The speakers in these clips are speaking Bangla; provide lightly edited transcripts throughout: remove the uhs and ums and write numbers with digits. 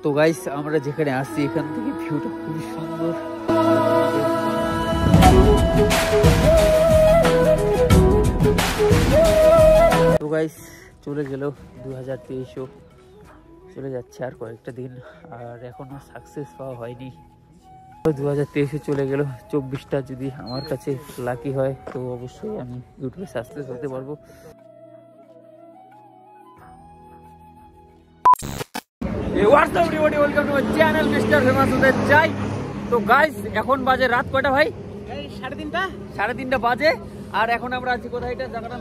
তো গাইস আমরা যেখানে আসছি এখান থেকে ভিউটা খুবই সুন্দর। তো গাইস চলে গেল 2023ও চলে যাচ্ছে আর কয়েকটা দিন, আর এখনো সাকসেস পাওয়া হয়নি। 2023 চলে গেল, 24টা যদি আমার কাছে লাকি হয় তো অবশ্যই আমি ইউটিউবে সাকসেস হতে পারবো। তো গাইস এখন বাজে রাত কয়টা ভাই? 3:30 বাজে। আর এখন আমরা আছি কোথায়? এটা জায়গাটা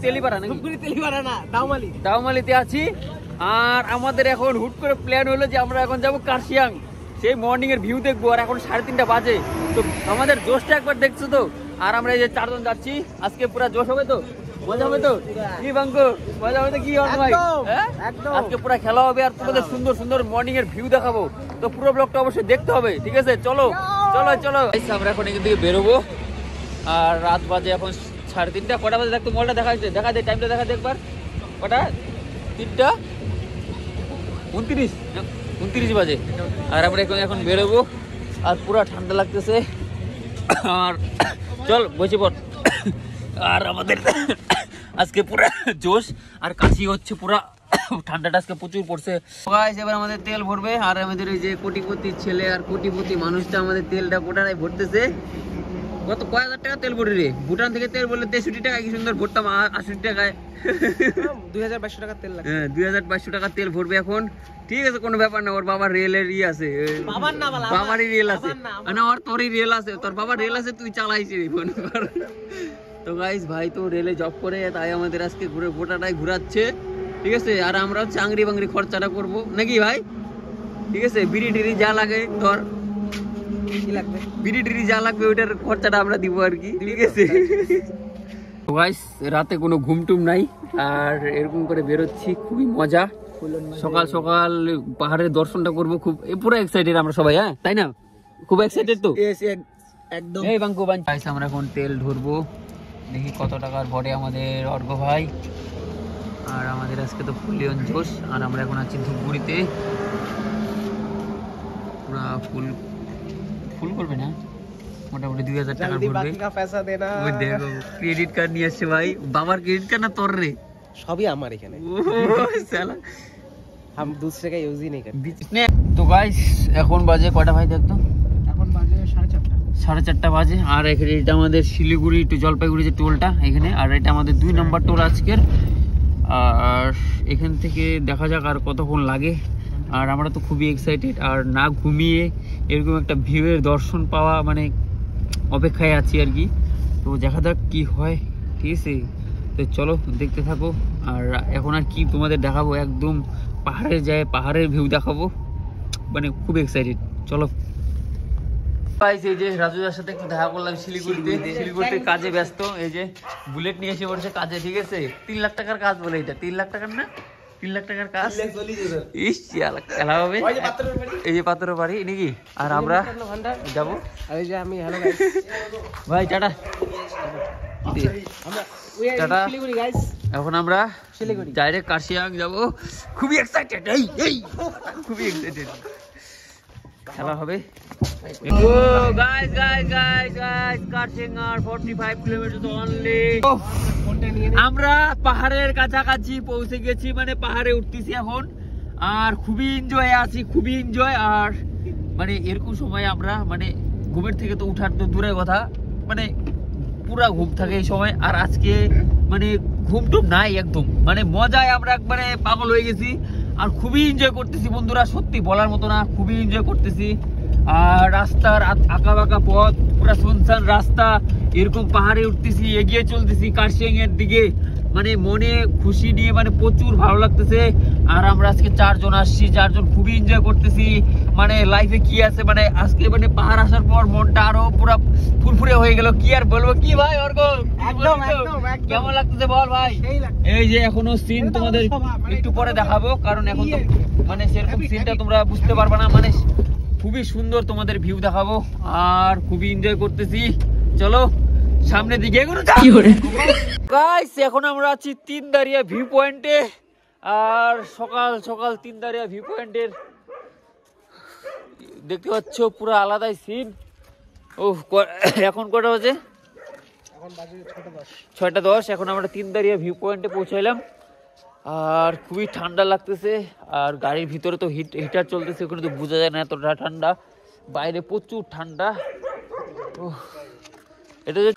তেলিপাড়া না, দাউমালিতে আছি। আর আমাদের এখন হুট করে প্ল্যান হলো যে আমরা এখন যাবো কার্শিয়াং, সেই মর্নিং এর ভিউ দেখবো। আর এখন 3:30 বাজে, তো আমাদের জোশটা একবার দেখছো তো। আর আমরা এই যে 4 জন যাচ্ছি, আজকে পুরা জোশ হবে তো, মজা হবে তো, কি বাঙ্কু মজা হবে তো, কি হবে ভাই? আজকে পুরো খেলা হবে আর তোমাদের সুন্দর সুন্দর মর্নিং এর ভিউ দেখাবো। তো পুরো ব্লগটা অবশ্যই দেখতে হবে, ঠিক আছে? চলো চলো চলো আমরা এখন এখান থেকে বেরোবো। আর রাত বাজে এখন 3:30। কটা বাজে দেখতো মলটা দেখা যাচ্ছে? দেখা দে, টাইমটা দেখা দে একবার। কটা? 3:29 বাজে। আর আমরা এখন বেরোবো। আর পুরো ঠান্ডা লাগতেছে। আর চল বসে পড়। আর আমাদের আজকে পুরা জোশ আর কাশি হচ্ছে পুরা, ঠান্ডাটা আজকে প্রচুর পড়ছে। এবার আমাদের তেল ভরবে। আর আমাদের ওই যে কোটিপতি ছেলে আর কোটিপতি মানুষটা আমাদের তেলটা কোটারাই ভরতেছে। কত কয় হাজার টাকা তেল ভরি রে? ভুটান থেকে তেল বললে 63 টাকা, কি সুন্দর ভরতাম 80 টাকায়। 2200 টাকা তেল লাগে। হ্যাঁ 2200 টাকা তেল ভরবে এখন। ঠিক আছে, কোনো ব্যাপার না। ওর বাবার রেলের ই আছে, বাবারই রেল আছে না, ওর তোরই রেল আছে, তোর বাবার রেল আছে, তুই চালাইছিস ফোন কর। তো গাইস ভাই তো রেলে জব করে, তাই আমাদের আজকে ঘুরে গোটাটাই ঘুরাচ্ছে, ঠিক আছে? আর আমরা চাংরি বাংরি খরচাটা করবো নাকি ভাই, ঠিক আছে? বিড়ি টিড়ি যা লাগে, ধর বিড়ি টিড়ি যা লাগবে ওইটার খরচাটা আমরা দিব আর কি, ঠিক আছে? তো গাইস রাতে কোনো ঘুমটুম নাই, আর এরকম করে বেরোচ্ছি, খুবই মজা। সকাল সকাল পাহাড়ের দর্শনটা করবো, খুব পুরো এক্সাইটেড আমরা সবাই, হ্যাঁ তাই না? খুব এক্সাইটেড তো একদম। এই বাঙ্কু গাইস আমরা এখন তেল ধরবো, দেখি কত টাকার ভরে আমাদের অর্ঘ ভাই। আর আমাদের আজকে তো ফুল লিওন জোশ। আর আমরা এখন আছি ধূপগুড়িতে, পুরা ফুল করবে না, মোটামুটি 2000 টাকা ভরবে। দেখো ক্রেডিট কার্ড নিয়ে আসছে ভাই। বাবার ক্রেডিট কার্ড না তোর রে? সবই আমার এখানে, हम दूसरे का यूज ही नहीं करते। তো গাইস এখন বাজে কয়টা ভাই দেখতো? এখন বাজে 4:30 বাজে। আর এখানে এটা আমাদের শিলিগুড়ি টু জলপাইগুড়ি যে টোলটা এখানে, আর এটা আমাদের 2 নম্বর টোল আজকের। আর এখান থেকে দেখা যাক আর কতক্ষণ লাগে। আর আমরা তো খুবই এক্সাইটেড, আর না ঘুমিয়ে এরকম একটা ভিউয়ের দর্শন পাওয়া মানে অপেক্ষায় আছি আর কি। তো দেখা যাক কি হয়, ঠিক আছে? তো চলো দেখতে থাকো। আর এখন আর কি তোমাদের দেখাবো, একদম পাহাড়ে যায় পাহাড়ের ভিউ দেখাবো, মানে খুব এক্সাইটেড। চলো এই যে রাজুদার সাথে একটু দেখা করলাম শিলিগুড়িতে কাজে ব্যস্ত। এই যে বুলেট নিয়ে এসে পড়ছে কাজে, ঠিক আছে? 3 লাখ টাকার কাজ বলে, এটা 3 লাখ টাকার না, 3 লাখ টাকার কাজ। খেলা হবে এই যে পাথরের বাড়ি নাকি। আর আমরা যাবো, ভাই টাটা টাটা। এখন আমরা ডাইরেক্ট কার্শিয়াং যাবো, খুবই এক্সাইটেড, খুবই এক্সাইটেড। খেলা হবে। আমরা পাহাড়ের কাছাকাছি পৌঁছে গেছি, মানে পাহাড়ে উঠতেছি এখন। আর খুবই এনজয় আছি, খুবই এনজয়। আর মানে এরকম সময় আমরা মানে ঘুমের থেকে তো উঠার তো দূরের কথা, মানে পুরা ঘুম থাকে এই সময়। আর আজকে মানে ঘুম টুম নাই একদম, মানে মজায় আমরা একবারে পাগল হয়ে গেছি। আর খুবই এনজয় করতেছি বন্ধুরা, সত্যি বলার মতো না, খুবই এনজয় করতেছি। আর রাস্তার আঁকা বাঁকা পথ, পুরা শুনশান রাস্তা, এরকম পাহাড়ে উঠতেছি, এগিয়ে চলতেছি কার্শিয়াং এর দিকে, মানে মনে খুশি নিয়ে, মানে প্রচুর ভালো লাগতেছে। আর আমরা আজকে 4 জন আসছি, 4 জন খুবই এনজয় করতেছি। মানে লাইফে কি আছে, মানে আজকে মানে পাহাড় আসার পর মনটা আরো পুরো ফুরফুরে হয়ে গেল। কি আর বলবো, কি ভাই অর্ঘ কেমন লাগতেছে বল ভাই? এই যে এখনো সিন তোমাদের একটু পরে দেখাবো, কারণ এখন তো মানে সেরকম সিনটা তোমরা বুঝতে পারবে না, মানে খুবই সুন্দর তোমাদের ভিউ দেখাবো। আর খুবই এনজয় করতেছি, চলো সামনের দিকে এগোনো যাক। গাইস এখন আমরা আছি 3 দাঁড়িয়া ভিউ পয়েন্টে। আর সকাল সকাল তিনদারিয়া ভিউ পয়েন্টের দেখতে পাচ্ছ পুরো আলাদাই সিন। ও এখন কটা বাজে? এখন বাজে 6:10। 6:10। এখন আমরা তিনদারিয়া ভিউ পয়েন্টে পৌঁছাইলাম আর খুবই ঠান্ডা লাগতেছে। আর গাড়ির ভিতরে তো হিটার চলতেছে, ওখানে তো বোঝা যায় না এতটা ঠান্ডা, বাইরে প্রচুর ঠান্ডা। এটা যে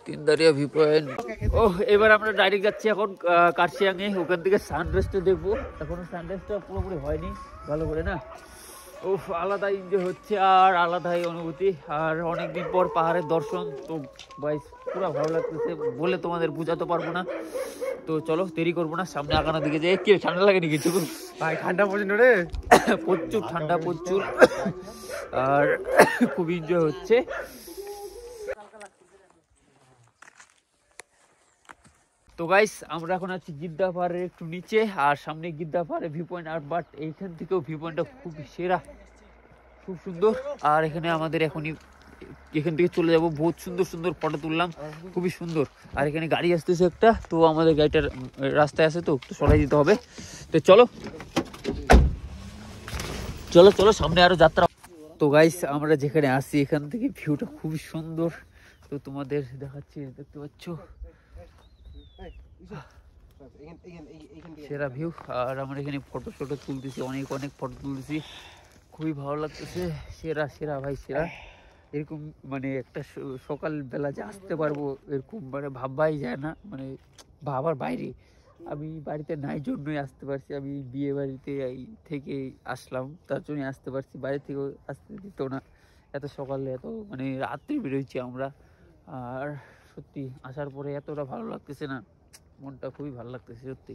তিনদারিয়া ভিউ পয়েন্ট। এবার আমরা ডাইরেক্ট যাচ্ছি এখন কার্শিয়াংয়ে, ওখান থেকে সানরাইজটা দেখবো। এখনো সানরাইজটা পুরোপুরি হয়নি ভালো করে না। আলাদা এনজয় হচ্ছে আর আলাদাই অনুভূতি, আর অনেকদিন পর পাহাড়ের দর্শন, তো ভাই পুরো ভালো লাগতেছে, বলে তোমাদের বোঝাতে পারবো না। তো চলো দেরি করবো না, সামনে আগানোর দিকে যাই। কি ঠান্ডা লাগেনি কিছু? ভাই ঠান্ডা পড়ছে রে, প্রচুর ঠান্ডা প্রচুর, আর খুব এনজয় হচ্ছে। তো গাইস আমরা এখন আছি গিদ্দা পাহাড়ের একটু নিচে, আর সামনে গিদ্দা পাহাড়ের ভিউ পয়েন্ট। আর বাট এইখান থেকেও ভিউ পয়েন্টটা খুব সেরা, খুব সুন্দর। আর এখানে আমাদের এখনই এখান থেকে চলে যাব, বহুত সুন্দর সুন্দর ফটো তুললাম, খুবই সুন্দর। আর এখানে গাড়ি আসতেছে একটা, তো আমাদের গাড়িটার রাস্তায় আছে, তো একটু সরাই দিতে হবে। তো চলো চলো চলো সামনে আরো যাত্রা। তো গাইস আমরা যেখানে আসি এখান থেকে ভিউটা খুবই সুন্দর, তো তোমাদের দেখাচ্ছি, দেখতে পাচ্ছ সেরা ভিউ। আর আমরা এখানে ফটো ফটো তুলতেছি, অনেক অনেক ফটো তুলতেছি, খুবই ভালো লাগতেছে। সেরা সেরা ভাই সেরা। এরকম মানে একটা সকালবেলা যে আসতে পারবো এরকম মানে ভাববাই যায় না, মানে ভাবার বাইরে। আমি বাড়িতে নাই জন্যই আসতে পারছি, আমি বিয়ে বাড়িতে থেকে আসলাম, তার জন্যই আসতে পারছি, বাইরে থেকেও আসতে দিত না। এত সকালে এত মানে রাত্রি বেরোচ্ছি আমরা, আর সত্যি আসার পরে এতটা ভালো লাগতেছে না, মনটা খুবই ভালো লাগতেছে সত্যি।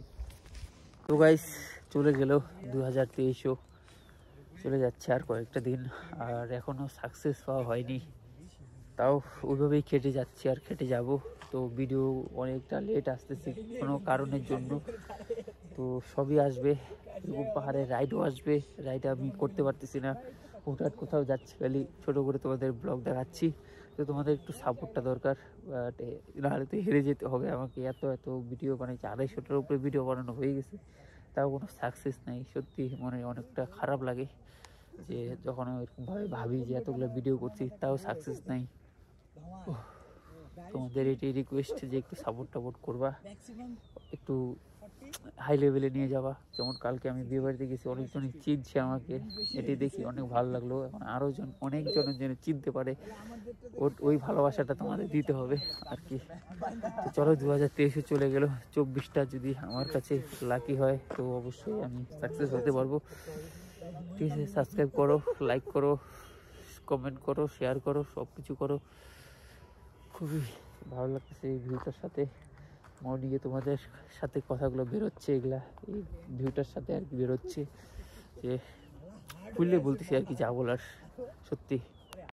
তো গাইস চলে গেল 2023ও চলে যাচ্ছে আর কয়েকটা দিন, আর এখনো সাকসেস পাওয়া হয়নি, তাও ওইভাবেই কেটে যাচ্ছে আর কেটে যাব। তো ভিডিও অনেকটা লেট আসতেছে কোনো কারণের জন্য, তো সবই আসবে। এরকম পাহাড়ে রাইডও আসবে, রাইড আমি করতে পারতেছি না, হুটহাট কোথাও যাচ্ছি, খালি ছোটো করে তোমাদের ব্লগ দেখাচ্ছি। তো তোমাদের একটু সাপোর্টটা দরকার, বাট নাহলে তো হেরে যেতে হবে আমাকে। এত এত ভিডিও বানাইছি, 250টার উপরে ভিডিও বানানো হয়ে গেছে, তাও কোনো সাকসেস নাই। সত্যি মনে অনেকটা খারাপ লাগে যে যখন এরকমভাবে ভাবি যে এতগুলো ভিডিও করছি তাও সাকসেস নাই। তোমাদের এটাই রিকোয়েস্ট যে একটু সাপোর্ট করবা, একটু হাই লেভেলে নিয়ে যাবা। যেমন কালকে আমি বিয়ে বাড়িতে গেছি, অনেকজনই চিনছে আমাকে, এটি দেখি অনেক ভালো লাগলো। এখন আরও অনেকজনের যেন চিনতে পারে, ওই ভালোবাসাটা তোমাদের দিতে হবে আর কি। তো চলো 2023 চলে গেল, 24টা যদি আমার কাছে লাকি হয় তো অবশ্যই আমি সাকসেস হতে পারবো। ঠিক আছে, সাবস্ক্রাইব করো, লাইক করো, কমেন্ট করো, শেয়ার করো, সব কিছু করো। খুবই ভালো লাগতেছে এই ভিউটার সাথে, মর্নিংয়ে তোমাদের সাথে কথাগুলো বেরোচ্ছে, এগুলা এই ভিউটার সাথে আর কি বেরোচ্ছে, যে খুললে বলতেছি আর কি যা বলার। সত্যি